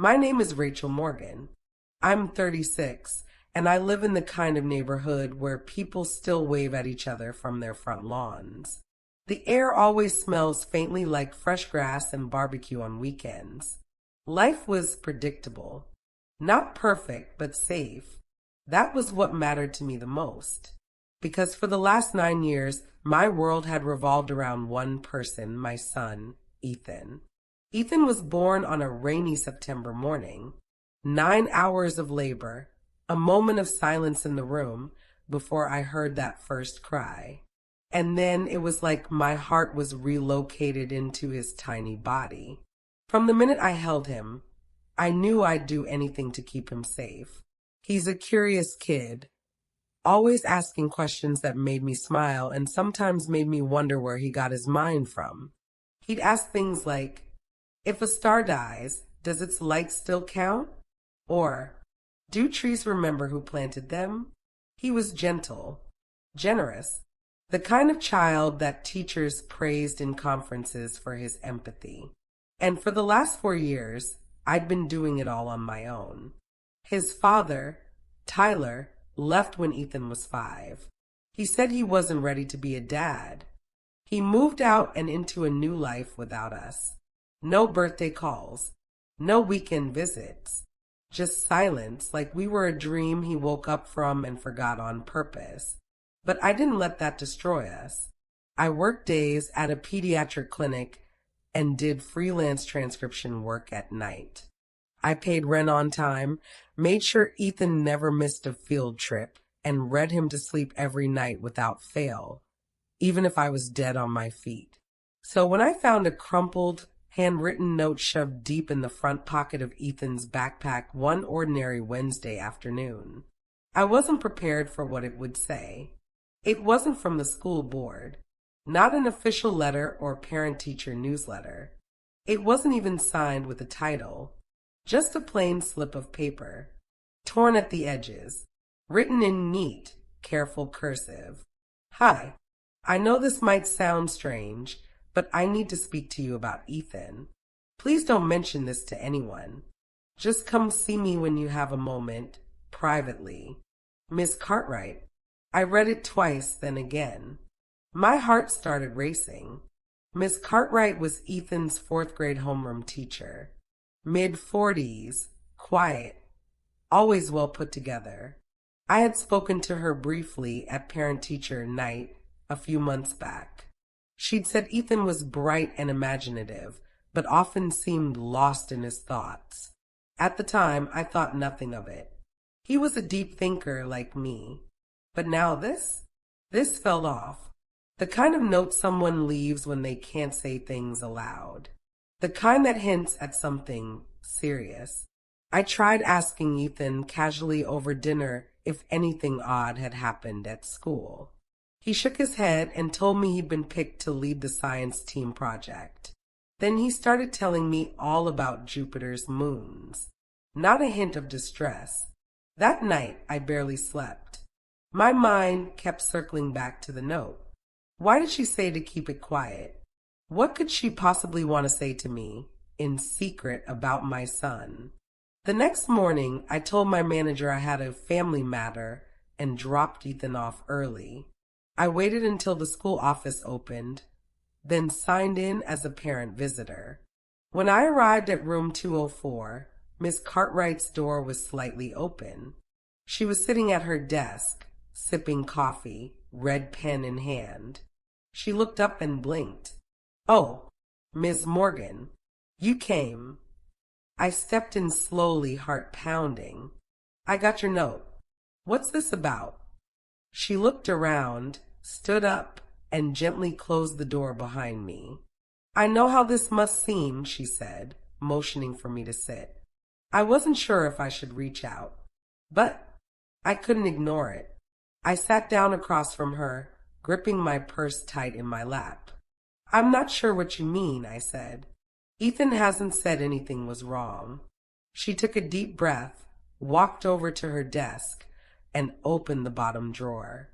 My name is Rachel Morgan. I'm 36, and I live in the kind of neighborhood where people still wave at each other from their front lawns. The air always smells faintly like fresh grass and barbecue on weekends. Life was predictable. Not perfect, but safe. That was what mattered to me the most. Because for the last 9 years, my world had revolved around one person, my son, Ethan. Ethan was born on a rainy September morning. 9 hours of labor, a moment of silence in the room before I heard that first cry. And then it was like my heart was relocated into his tiny body. From the minute I held him, I knew I'd do anything to keep him safe. He's a curious kid, always asking questions that made me smile and sometimes made me wonder where he got his mind from. He'd ask things like, if a star dies, does its light still count? Or, do trees remember who planted them? He was gentle, generous, the kind of child that teachers praised in conferences for his empathy. And for the last 4 years, I'd been doing it all on my own. His father, Tyler, left when Ethan was 5. He said he wasn't ready to be a dad. He moved out and into a new life without us. No birthday calls, no weekend visits, just silence like we were a dream he woke up from and forgot on purpose. But I didn't let that destroy us. I worked days at a pediatric clinic and did freelance transcription work at night. I paid rent on time, made sure Ethan never missed a field trip, and read him to sleep every night without fail, even if I was dead on my feet. So when I found a crumpled, handwritten note shoved deep in the front pocket of Ethan's backpack one ordinary Wednesday afternoon, I wasn't prepared for what it would say. It wasn't from the school board, not an official letter or parent-teacher newsletter. It wasn't even signed with a title. Just a plain slip of paper, torn at the edges, written in neat, careful cursive. Hi, I know this might sound strange, but I need to speak to you about Ethan. Please don't mention this to anyone. Just come see me when you have a moment, privately. Miss Cartwright. I read it twice, then again. My heart started racing. Miss Cartwright was Ethan's 4th-grade homeroom teacher. Mid-40s, quiet, always well put together. I had spoken to her briefly at parent-teacher night a few months back. She'd said Ethan was bright and imaginative, but often seemed lost in his thoughts. At the time, I thought nothing of it. He was a deep thinker like me. But now this fell off. The kind of note someone leaves when they can't say things aloud. The kind that hints at something serious. I tried asking Ethan casually over dinner if anything odd had happened at school. He shook his head and told me he'd been picked to lead the science team project. Then he started telling me all about Jupiter's moons. Not a hint of distress. That night, I barely slept. My mind kept circling back to the note. Why did she say to keep it quiet? What could she possibly want to say to me, in secret, about my son? The next morning, I told my manager I had a family matter and dropped Ethan off early. I waited until the school office opened, then signed in as a parent visitor. When I arrived at room 204, Miss Cartwright's door was slightly open. She was sitting at her desk, sipping coffee, red pen in hand. She looked up and blinked. Oh, Miss Morgan, you came. I stepped in slowly, heart pounding. I got your note. What's this about? She looked around, stood up, and gently closed the door behind me. I know how this must seem, she said, motioning for me to sit. I wasn't sure if I should reach out, but I couldn't ignore it. I sat down across from her, gripping my purse tight in my lap. I'm not sure what you mean, I said. Ethan hasn't said anything was wrong. She took a deep breath, walked over to her desk, and opened the bottom drawer.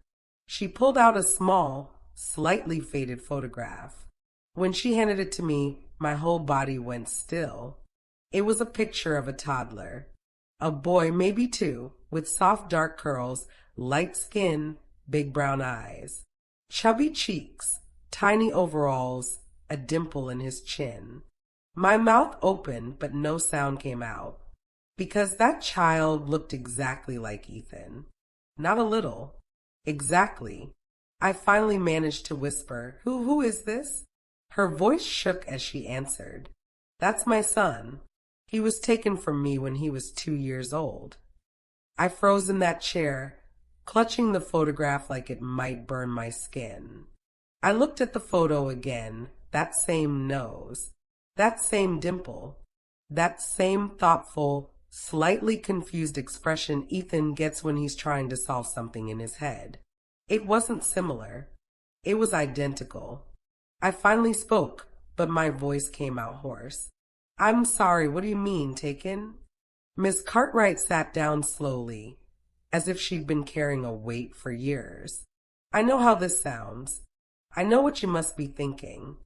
She pulled out a small, slightly faded photograph. When she handed it to me, my whole body went still. It was a picture of a toddler. A boy, maybe two, with soft dark curls, light skin, big brown eyes, chubby cheeks, tiny overalls, a dimple in his chin. My mouth opened, but no sound came out, because that child looked exactly like Ethan. Not a little. Exactly. I finally managed to whisper, Who is this? Her voice shook as she answered. That's my son. He was taken from me when he was 2 years old. I froze in that chair, clutching the photograph like it might burn my skin. I looked at the photo again, that same nose, that same dimple, that same thoughtful, slightly confused expression Ethan gets when he's trying to solve something in his head. It wasn't similar. It was identical. I finally spoke, but my voice came out hoarse. I'm sorry, what do you mean, taken? Miss Cartwright sat down slowly, as if she'd been carrying a weight for years. I know how this sounds. I know what you must be thinking.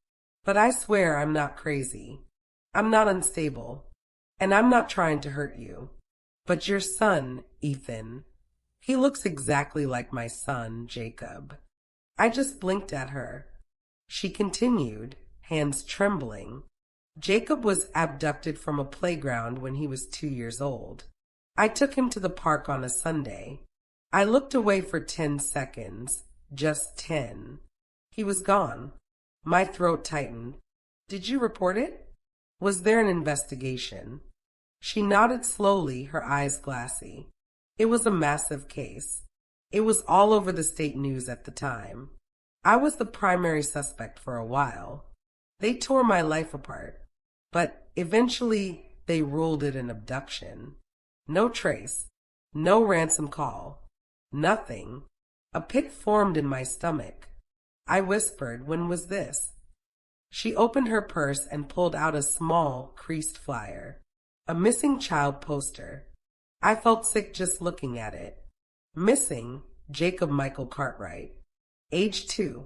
But I swear I'm not crazy. I'm not unstable. And I'm not trying to hurt you. But your son, Ethan, he looks exactly like my son, Jacob. I just blinked at her. She continued, hands trembling. Jacob was abducted from a playground when he was 2 years old. I took him to the park on a Sunday. I looked away for 10 seconds, just 10. He was gone. My throat tightened. Did you report it? Was there an investigation? She nodded slowly, her eyes glassy. It was a massive case. It was all over the state news at the time. I was the primary suspect for a while. They tore my life apart, but eventually they ruled it an abduction. No trace, no ransom call, nothing. A pit formed in my stomach. I whispered, when was this? She opened her purse and pulled out a small, creased flyer. A missing child poster. I felt sick just looking at it. Missing, Jacob Michael Cartwright. Age 2.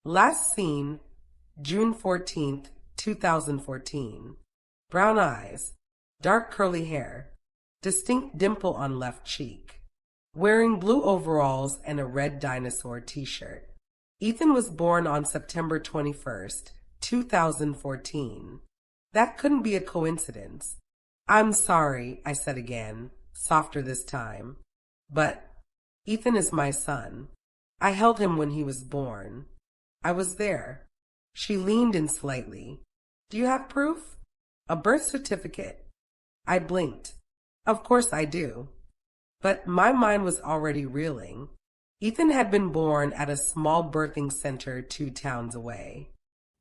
Last seen, June 14th, 2014. Brown eyes. Dark curly hair. Distinct dimple on left cheek. Wearing blue overalls and a red dinosaur t-shirt. Ethan was born on September 21st, 2014. That couldn't be a coincidence. I'm sorry, I said again, softer this time. But Ethan is my son. I held him when he was born. I was there. She leaned in slightly. Do you have proof? A birth certificate? I blinked. Of course I do. But my mind was already reeling. Ethan had been born at a small birthing center 2 towns away.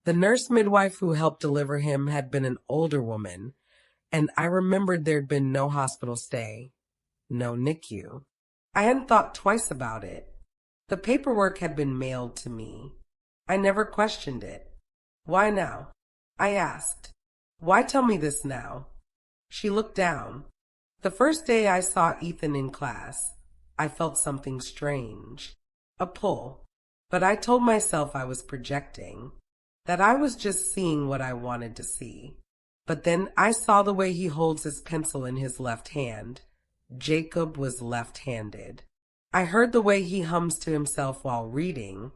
The nurse midwife who helped deliver him had been an older woman, and I remembered there'd been no hospital stay, no NICU. I hadn't thought twice about it. The paperwork had been mailed to me. I never questioned it. Why now? I asked. Why tell me this now? She looked down. The first day I saw Ethan in class, I felt something strange. A pull. But I told myself I was projecting, that I was just seeing what I wanted to see. But then I saw the way he holds his pencil in his left hand. Jacob was left-handed. I heard the way he hums to himself while reading.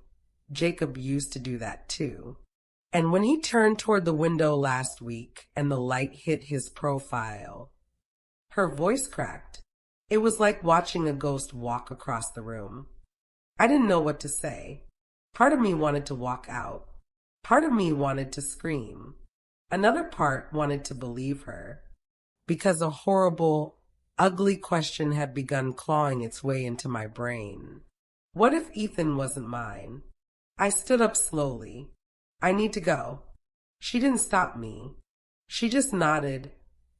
Jacob used to do that too. And when he turned toward the window last week and the light hit his profile, her voice cracked. It was like watching a ghost walk across the room. I didn't know what to say. Part of me wanted to walk out. Part of me wanted to scream. Another part wanted to believe her. Because a horrible, ugly question had begun clawing its way into my brain. What if Ethan wasn't mine? I stood up slowly. I need to go. She didn't stop me. She just nodded,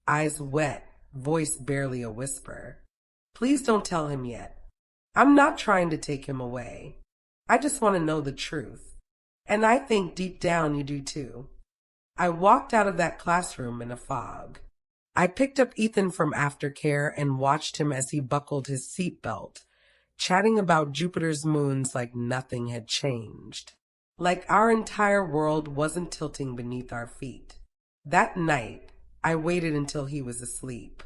eyes wet, voice barely a whisper. Please don't tell him yet. I'm not trying to take him away. I just want to know the truth. And I think deep down you do too. I walked out of that classroom in a fog. I picked up Ethan from aftercare and watched him as he buckled his seatbelt, chatting about Jupiter's moons like nothing had changed. Like our entire world wasn't tilting beneath our feet. That night, I waited until he was asleep.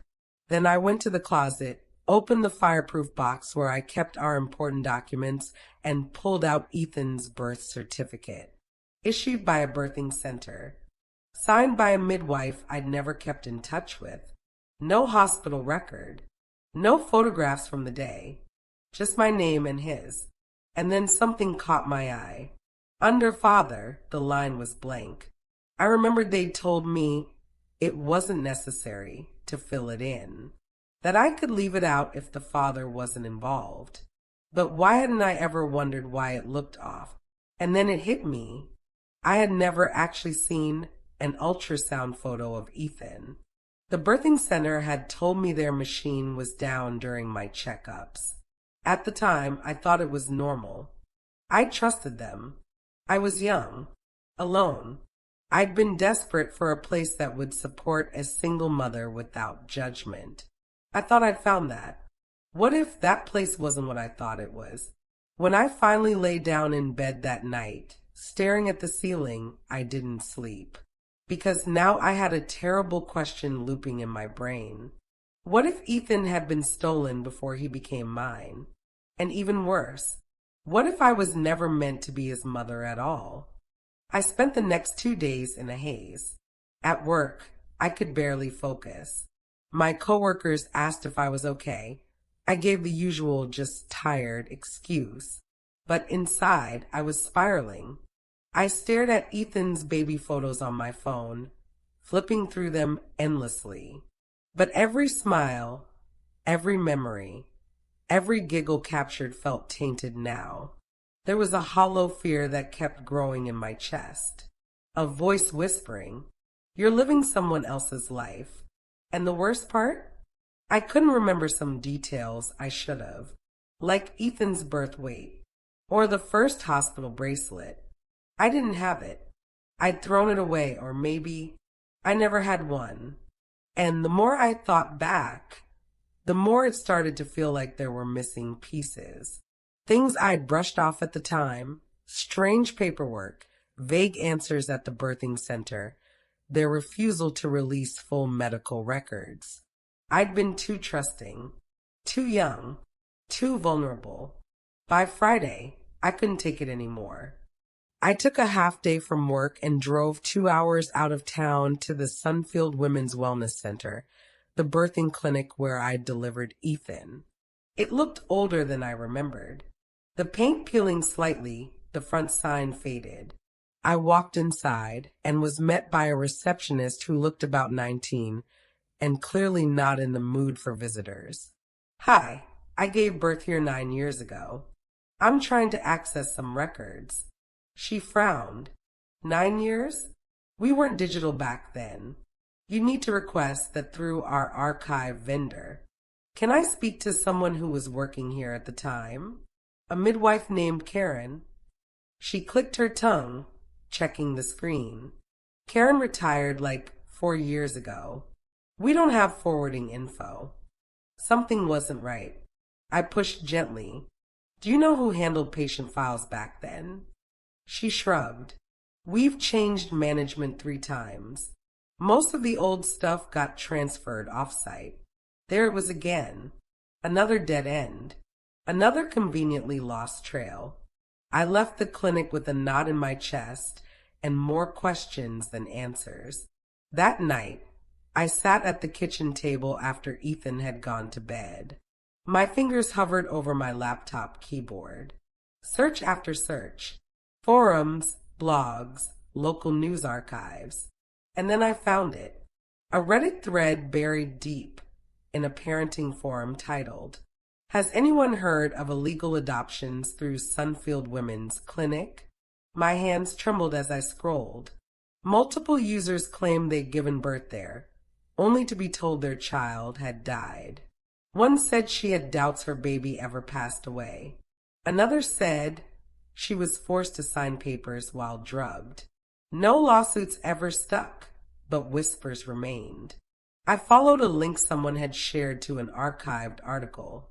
Then I went to the closet, opened the fireproof box where I kept our important documents, and pulled out Ethan's birth certificate, issued by a birthing center, signed by a midwife I'd never kept in touch with. No hospital record, no photographs from the day, just my name and his. And then something caught my eye. Under father, the line was blank. I remembered they'd told me it wasn't necessary to fill it in, that I could leave it out if the father wasn't involved. But why hadn't I ever wondered why it looked off? And then it hit me. I had never actually seen an ultrasound photo of Ethan. The birthing center had told me their machine was down during my checkups. At the time, I thought it was normal. I trusted them. I was young, alone. I'd been desperate for a place that would support a single mother without judgment. I thought I'd found that. What if that place wasn't what I thought it was? When I finally lay down in bed that night, staring at the ceiling, I didn't sleep. Because now I had a terrible question looping in my brain. What if Ethan had been stolen before he became mine? And even worse, what if I was never meant to be his mother at all? I spent the next 2 days in a haze. At work, I could barely focus. My coworkers asked if I was okay. I gave the usual just tired excuse. But inside, I was spiraling. I stared at Ethan's baby photos on my phone, flipping through them endlessly. But every smile, every memory, every giggle captured felt tainted now. There was a hollow fear that kept growing in my chest. A voice whispering, "You're living someone else's life." And the worst part? I couldn't remember some details I should have, like Ethan's birth weight, or the first hospital bracelet. I didn't have it. I'd thrown it away, or maybe I never had one. And the more I thought back, the more it started to feel like there were missing pieces. Things I'd brushed off at the time, strange paperwork, vague answers at the birthing center, their refusal to release full medical records. I'd been too trusting, too young, too vulnerable. By Friday, I couldn't take it anymore. I took a half day from work and drove 2 hours out of town to the Sunfield Women's Wellness Center, the birthing clinic where I'd delivered Ethan. It looked older than I remembered. The paint peeling slightly, the front sign faded. I walked inside and was met by a receptionist who looked about 19 and clearly not in the mood for visitors. "Hi, I gave birth here 9 years ago. I'm trying to access some records." She frowned. 9 years? We weren't digital back then. You need to request that through our archive vendor. Can I speak to someone who was working here at the time? A midwife named Karen. She clicked her tongue, checking the screen. Karen retired like 4 years ago. We don't have forwarding info. Something wasn't right. I pushed gently. Do you know who handled patient files back then? She shrugged. We've changed management 3 times. Most of the old stuff got transferred off-site. There it was again. Another dead end. Another conveniently lost trail. I left the clinic with a knot in my chest and more questions than answers. That night, I sat at the kitchen table after Ethan had gone to bed. My fingers hovered over my laptop keyboard. Search after search. Forums, blogs, local news archives. And then I found it. A Reddit thread buried deep in a parenting forum titled, "Has anyone heard of illegal adoptions through Sunfield Women's Clinic?" My hands trembled as I scrolled. Multiple users claimed they'd given birth there, only to be told their child had died. One said she had doubts her baby ever passed away. Another said she was forced to sign papers while drugged. No lawsuits ever stuck, but whispers remained. I followed a link someone had shared to an archived article.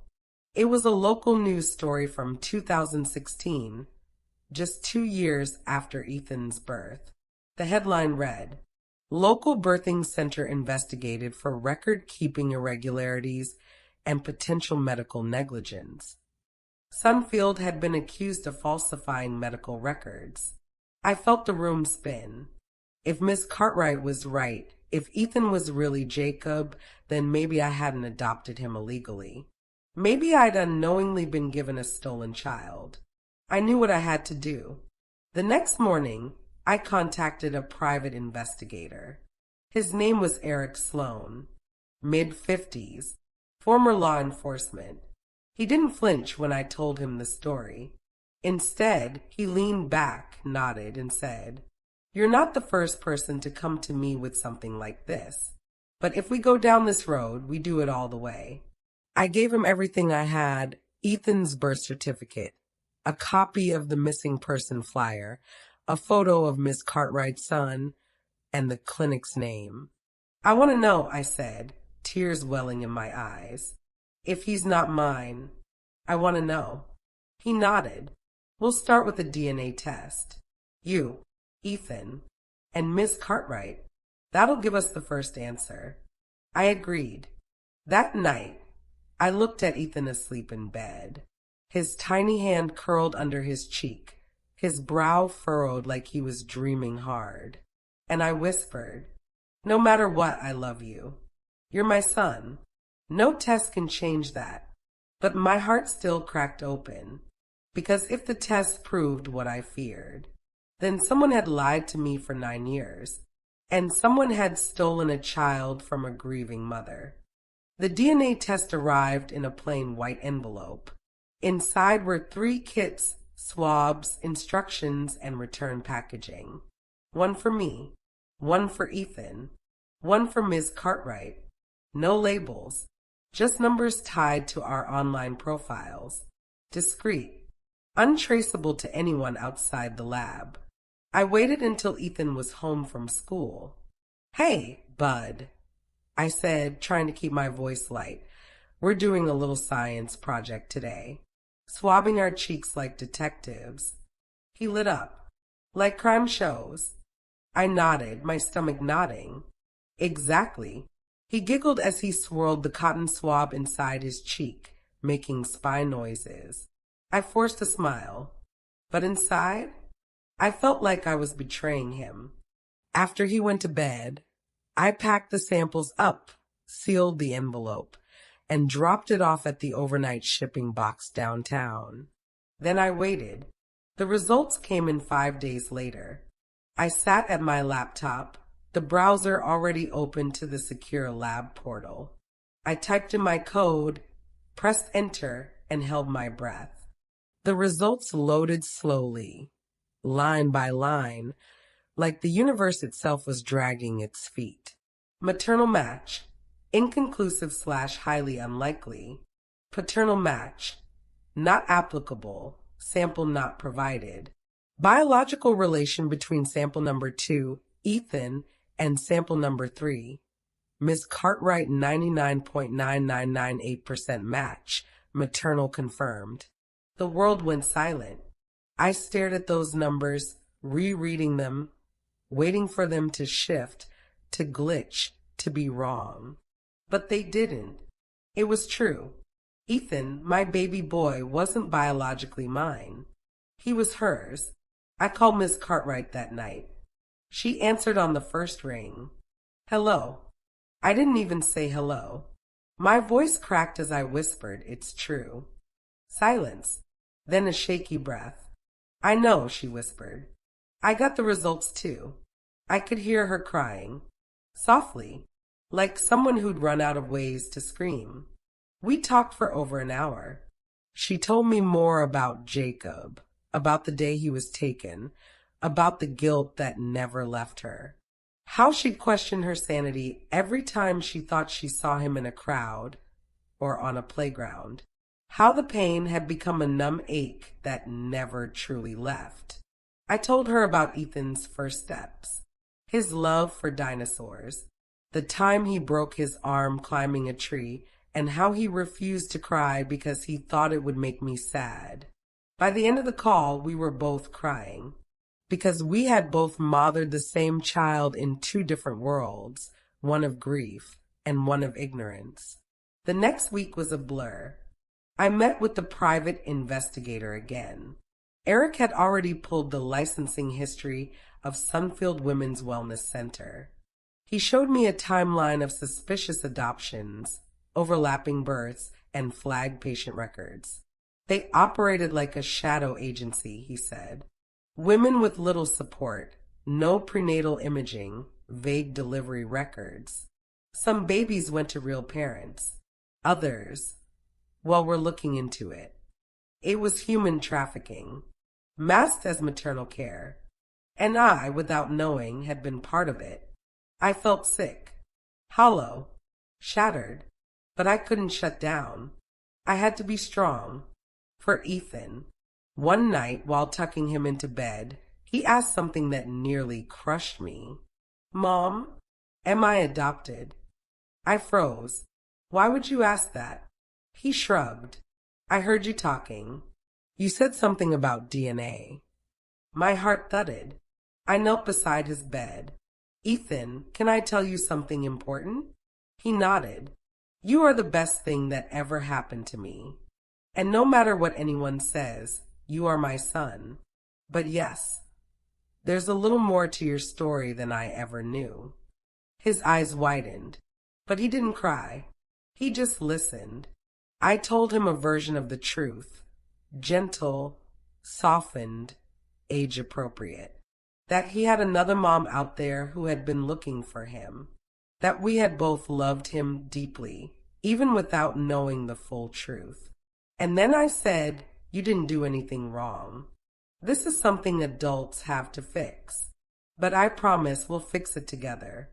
It was a local news story from 2016, just 2 years after Ethan's birth. The headline read, Local birthing center investigated for record-keeping irregularities and potential medical negligence. Sunfield had been accused of falsifying medical records. I felt the room spin. If Miss Cartwright was right, if Ethan was really Jacob, then maybe I hadn't adopted him illegally. Maybe I'd unknowingly been given a stolen child. I knew what I had to do. The next morning, I contacted a private investigator. His name was Eric Sloan, mid-50s, former law enforcement. He didn't flinch when I told him the story. Instead, he leaned back, nodded, and said, "You're not the first person to come to me with something like this. But if we go down this road, we do it all the way." I gave him everything I had: Ethan's birth certificate, a copy of the missing person flyer, a photo of Miss Cartwright's son, and the clinic's name. "I want to know," I said, tears welling in my eyes. "If he's not mine, I want to know." He nodded. "We'll start with a DNA test. You, Ethan, and Miss Cartwright. That'll give us the first answer." I agreed. That night, I looked at Ethan asleep in bed, his tiny hand curled under his cheek, his brow furrowed like he was dreaming hard. And I whispered, "No matter what, I love you. You're my son. No test can change that." But my heart still cracked open, because if the test proved what I feared, then someone had lied to me for 9 years, and someone had stolen a child from a grieving mother. The DNA test arrived in a plain white envelope. Inside were 3 kits, swabs, instructions, and return packaging. One for me, one for Ethan, one for Ms. Cartwright. No labels, just numbers tied to our online profiles. Discreet, untraceable to anyone outside the lab. I waited until Ethan was home from school. "Hey, bud," I said, trying to keep my voice light. "We're doing a little science project today, swabbing our cheeks like detectives." He lit up. "Like crime shows?" I nodded, my stomach nodding. "Exactly." He giggled as he swirled the cotton swab inside his cheek, making spy noises. I forced a smile, but inside, I felt like I was betraying him. After he went to bed, I packed the samples up, sealed the envelope, and dropped it off at the overnight shipping box downtown. Then I waited. The results came in 5 days later. I sat at my laptop, the browser already open to the secure lab portal. I typed in my code, pressed enter, and held my breath. The results loaded slowly, line by line, like the universe itself was dragging its feet. Maternal match, inconclusive/highly unlikely. Paternal match, not applicable, sample not provided. Biological relation between sample number 2, Ethan, and sample number 3, Ms. Cartwright, 99.9998% match, maternal confirmed. The world went silent. I stared at those numbers, rereading them, waiting for them to shift, to glitch, to be wrong. But they didn't. It was true. Ethan, my baby boy, wasn't biologically mine. He was hers. I called Miss Cartwright that night. She answered on the first ring. "Hello." I didn't even say hello. My voice cracked as I whispered, "It's true." Silence, then a shaky breath. "I know," she whispered. "I got the results too." I could hear her crying, softly, like someone who'd run out of ways to scream. We talked for over an hour. She told me more about Jacob, about the day he was taken, about the guilt that never left her. How she'd question her sanity every time she thought she saw him in a crowd or on a playground. How the pain had become a numb ache that never truly left. I told her about Ethan's first steps, his love for dinosaurs, the time he broke his arm climbing a tree, and how he refused to cry because he thought it would make me sad. By the end of the call, we were both crying. because we had both mothered the same child in two different worlds, one of grief and one of ignorance. The next week was a blur. I met with the private investigator again. Eric had already pulled the licensing history of Sunfield Women's Wellness Center. He showed me a timeline of suspicious adoptions, overlapping births, and flagged patient records. They operated like a shadow agency, he said. Women with little support, no prenatal imaging, vague delivery records. Some babies went to real parents. Others, well, we're looking into it. It was human trafficking, masked as maternal care. And I, without knowing, had been part of it. I felt sick, hollow, shattered, but I couldn't shut down. I had to be strong. For Ethan, one night while tucking him into bed, he asked something that nearly crushed me. Mom, am I adopted? I froze. Why would you ask that? He shrugged. I heard you talking. You said something about DNA. My heart thudded. I knelt beside his bed. Ethan, can I tell you something important? He nodded. You are the best thing that ever happened to me. And no matter what anyone says, you are my son. But yes, there's a little more to your story than I ever knew. His eyes widened, but he didn't cry. He just listened. I told him a version of the truth, gentle, softened, age-appropriate. That he had another mom out there who had been looking for him. That we had both loved him deeply, even without knowing the full truth. And then I said, you didn't do anything wrong. This is something adults have to fix. But I promise we'll fix it together.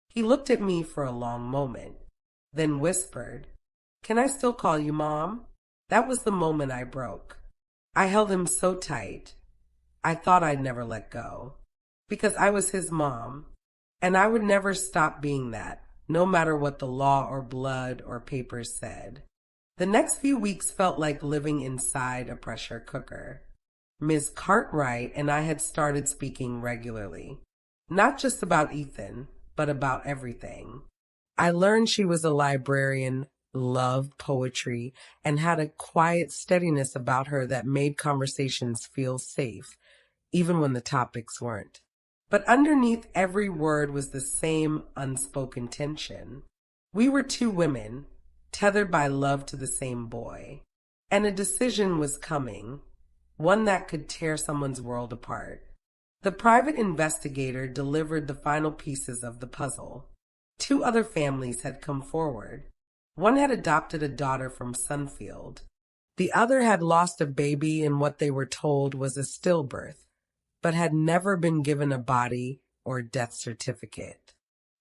He looked at me for a long moment, then whispered, Can I still call you Mom? That was the moment I broke. I held him so tight. I thought I'd never let go. Because I was his mom. And I would never stop being that, no matter what the law or blood or papers said. The next few weeks felt like living inside a pressure cooker. Ms. Cartwright and I had started speaking regularly. Not just about Ethan, but about everything. I learned she was a librarian, loved poetry, and had a quiet steadiness about her that made conversations feel safe, even when the topics weren't. But underneath every word was the same unspoken tension. We were two women, tethered by love to the same boy. And a decision was coming, one that could tear someone's world apart. The private investigator delivered the final pieces of the puzzle. 2 other families had come forward. One had adopted a daughter from Sunfield. The other had lost a baby in what they were told was a stillbirth, but had never been given a body or death certificate.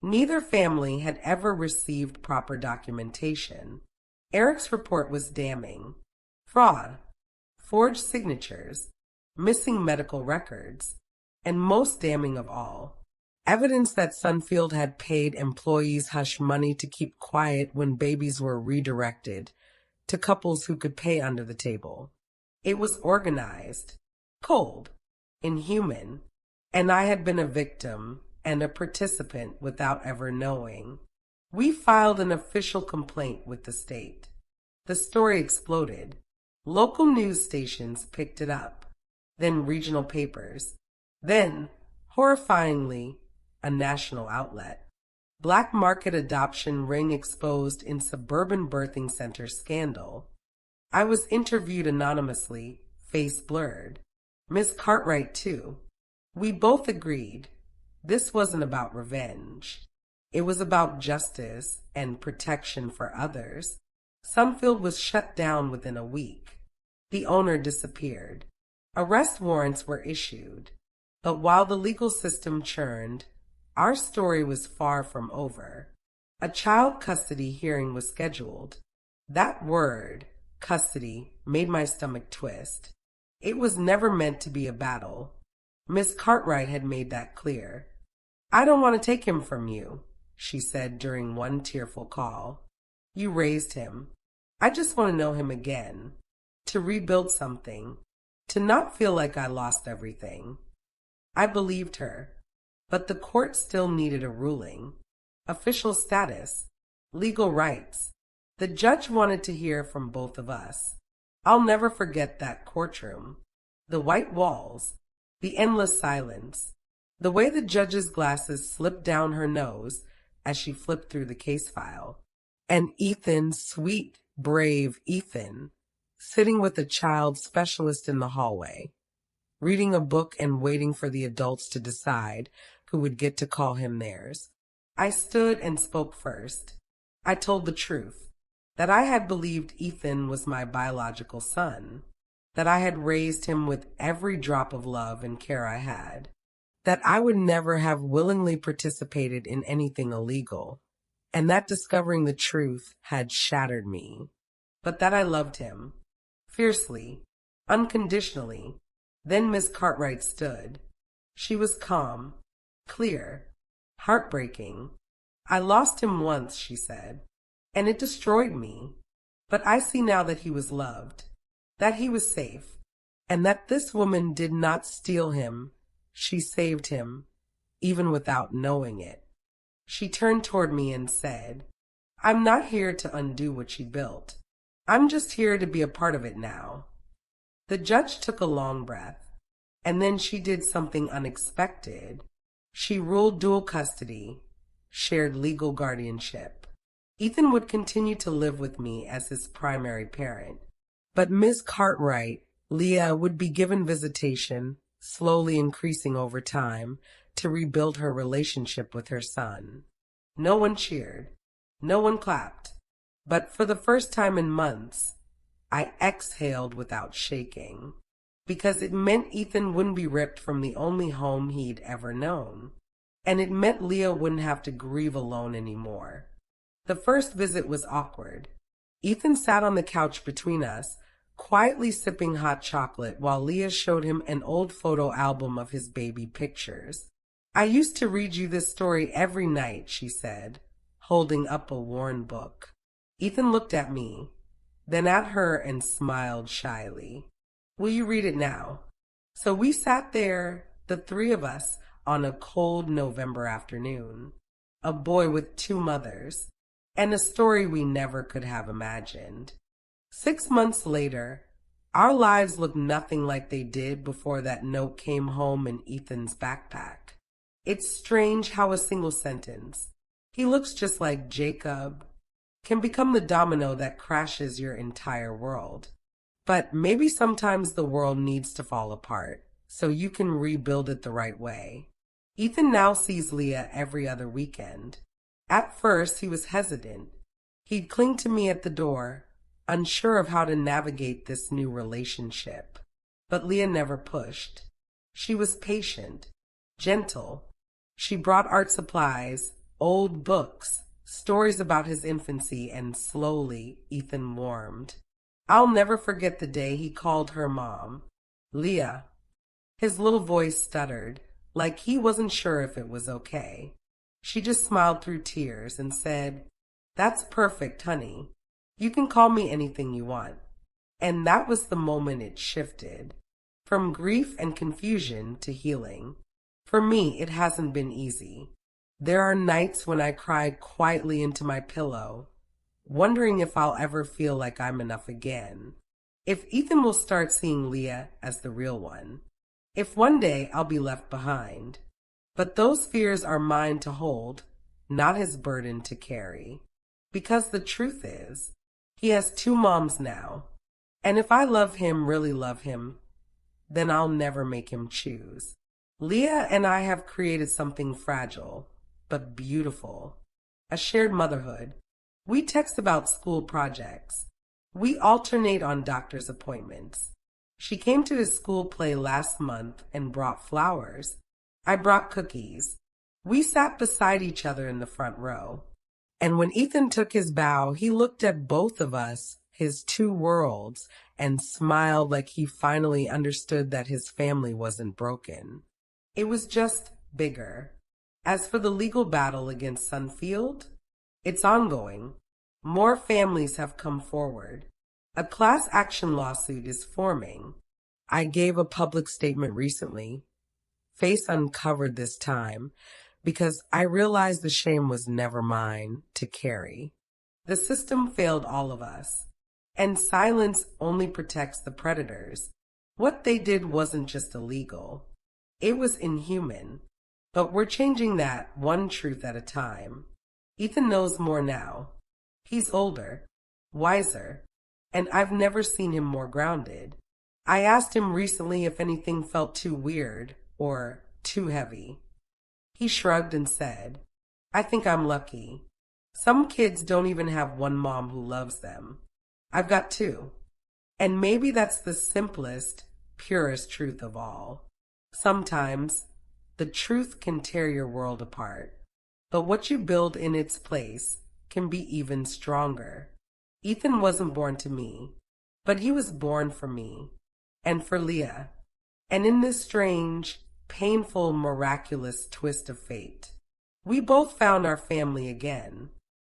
Neither family had ever received proper documentation. Eric's report was damning. Fraud, forged signatures, missing medical records, and most damning of all, evidence that Sunfield had paid employees hush money to keep quiet when babies were redirected to couples who could pay under the table. It was organized, cold, inhuman, and I had been a victim and a participant without ever knowing. We filed an official complaint with the state. The story exploded. Local news stations picked it up, then regional papers, then, horrifyingly, a national outlet. Black market adoption ring exposed in suburban birthing center scandal. I was interviewed anonymously, face blurred. Miss Cartwright, too. We both agreed this wasn't about revenge. It was about justice and protection for others. Sunfield was shut down within a week. The owner disappeared. Arrest warrants were issued. But while the legal system churned, our story was far from over. A child custody hearing was scheduled. That word, custody, made my stomach twist. It was never meant to be a battle. Miss Cartwright had made that clear. I don't want to take him from you, she said during one tearful call. You raised him. I just want to know him again. To rebuild something. To not feel like I lost everything. I believed her, but the court still needed a ruling, official status, legal rights. The judge wanted to hear from both of us. I'll never forget that courtroom. The white walls, the endless silence, the way the judge's glasses slipped down her nose as she flipped through the case file. And Ethan, sweet, brave Ethan, sitting with a child specialist in the hallway, reading a book and waiting for the adults to decide who would get to call him theirs. I stood and spoke first. I told the truth, that I had believed Ethan was my biological son, that I had raised him with every drop of love and care I had, that I would never have willingly participated in anything illegal, and that discovering the truth had shattered me, but that I loved him, fiercely, unconditionally. Then Miss Cartwright stood. She was calm, clear, heartbreaking. I lost him once, she said, and it destroyed me. But I see now that he was loved, that he was safe, and that this woman did not steal him. She saved him, even without knowing it. She turned toward me and said, I'm not here to undo what she built. I'm just here to be a part of it now. The judge took a long breath, and then she did something unexpected. She ruled dual custody, shared legal guardianship. Ethan would continue to live with me as his primary parent, but Ms. Cartwright, Leah, would be given visitation, slowly increasing over time, to rebuild her relationship with her son. No one cheered. No one clapped. But for the first time in months, I exhaled without shaking, because it meant Ethan wouldn't be ripped from the only home he'd ever known, and it meant Leah wouldn't have to grieve alone anymore. The first visit was awkward. Ethan sat on the couch between us, quietly sipping hot chocolate while Leah showed him an old photo album of his baby pictures. I used to read you this story every night, she said, holding up a worn book. Ethan looked at me, then at her and smiled shyly. Will you read it now? So we sat there, the three of us, on a cold November afternoon. A boy with two mothers, and a story we never could have imagined. 6 months later, our lives looked nothing like they did before that note came home in Ethan's backpack. It's strange how a single sentence, "He looks just like Jacob," can become the domino that crashes your entire world. But maybe sometimes the world needs to fall apart so you can rebuild it the right way. Ethan now sees Leah every other weekend. At first, he was hesitant. He'd cling to me at the door, unsure of how to navigate this new relationship. But Leah never pushed. She was patient, gentle. She brought art supplies, old books, stories about his infancy, and slowly Ethan warmed. I'll never forget the day he called her mom, Leah. His little voice stuttered, like he wasn't sure if it was okay. She just smiled through tears and said, "That's perfect, honey. You can call me anything you want." And that was the moment it shifted, from grief and confusion to healing. For me, it hasn't been easy. There are nights when I cry quietly into my pillow, wondering if I'll ever feel like I'm enough again. If Ethan will start seeing Leah as the real one. If one day I'll be left behind. But those fears are mine to hold, not his burden to carry. Because the truth is, he has two moms now. And if I love him, really love him, then I'll never make him choose. Leah and I have created something fragile, but beautiful. A shared motherhood. We text about school projects. We alternate on doctor's appointments. She came to his school play last month and brought flowers. I brought cookies. We sat beside each other in the front row. And when Ethan took his bow, he looked at both of us, his two worlds, and smiled like he finally understood that his family wasn't broken. It was just bigger. As for the legal battle against Sunfield, it's ongoing. More families have come forward. A class action lawsuit is forming. I gave a public statement recently. face uncovered this time because I realized the shame was never mine to carry. The system failed all of us, and silence only protects the predators. What they did wasn't just illegal, it was inhuman. But we're changing that one truth at a time. Ethan knows more now. He's older, wiser, and I've never seen him more grounded. I asked him recently if anything felt too weird or too heavy. He shrugged and said, I think I'm lucky. Some kids don't even have one mom who loves them. I've got two. And maybe that's the simplest, purest truth of all. Sometimes, the truth can tear your world apart, but what you build in its place can be even stronger. Ethan wasn't born to me, but he was born for me and for Leah. And in this strange, painful, miraculous twist of fate, we both found our family again.